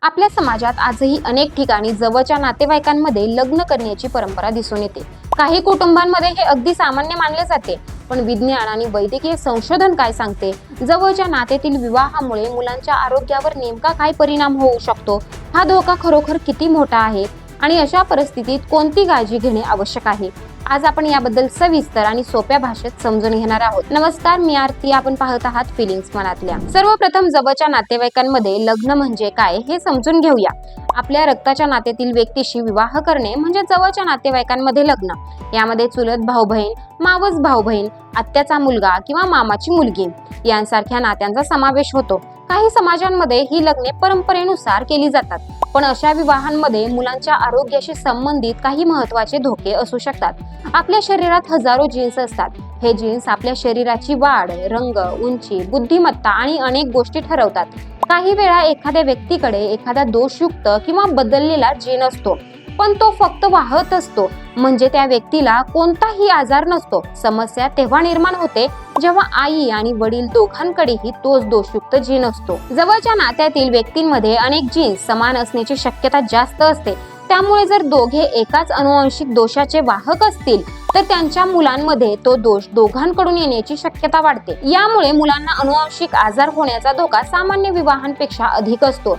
आपल्या समाजात आजही अनेक ठिकाणी जवळच्या नातेवाईकांमध्ये लग्न करण्याची परंपरा दिसून येते। काही कुटुंबांमध्ये हे अगदी सामान्य मानले जाते, पण विज्ञान आणि वैद्यकीय संशोधन काय सांगते? जवळच्या नात्यातील विवाहामुळे मुलांच्या आरोग्यावर नेमका काय परिणाम होऊ शकतो? हा धोका खरोखर किती मोठा आहे आणि अशा परिस्थितीत कोणती काळजी घेणे आवश्यक आहे? आज आपण याबद्दल सविस्तर आणि सोप्या भाषेत समजून घेणार आहोत। नमस्कार, मी आरती। आपण पाहत आहात फिलिंग्स मनातल्या। सर्वप्रथम जवळच्या नातेवाईकांमध्ये लग्न म्हणजे काय हे समजून घेऊया। आपल्या रक्ताच्या नात्यातील व्यक्तीशी विवाह करणे म्हणजे जवळच्या नातेवाईकांमध्ये लग्न। यामध्ये चुलत भाऊ बहीण, मावस भाऊ बहीण, आत्याचा मुलगा किंवा मामाची मुलगी यांसारख्या नात्यांचा समावेश होतो। काही समाजांमध्ये ही लग्ने परंपरेनुसार केली जातात, पण अशा विवाहांमध्ये मुलांच्या आरोग्याशी संबंधित काही महत्त्वाचे धोके असू शकतात। आपल्या शरीरात हजारो जीन्स असतात। हे जीन्स आपल्या शरीराची वाढ, रंग, उंची, बुद्धिमत्ता आणि अनेक गोष्टी ठरवतात। काही वेळा एखाद्या व्यक्तीकडे एखादा दोषयुक्त किंवा बदललेला जीन असतो, पण तो फक्त वाहत असतो, म्हणजे त्या व्यक्तीला कोणताही आजार नसतो। समस्या तेव्हा निर्माण होते जेव्हा आई आणि वडील दोघांकडेही तोच दोषयुक्त जीन असतो। जवळच्या नात्यातील व्यक्तींमध्ये अनेक जीन्स समान असण्याची शक्यता जास्त असते। त्यामुळे जर दोघे एकाच अनुवांशिक दोषाचे वाहक असतील तर त्यांच्या मुलांमध्ये तो दोष दोघांकडून येण्याची शक्यता वाढते। यामुळे मुलांना अनुवांशिक आजार होण्याचा धोका सामान्य विवाहांपेक्षा अधिक असतो।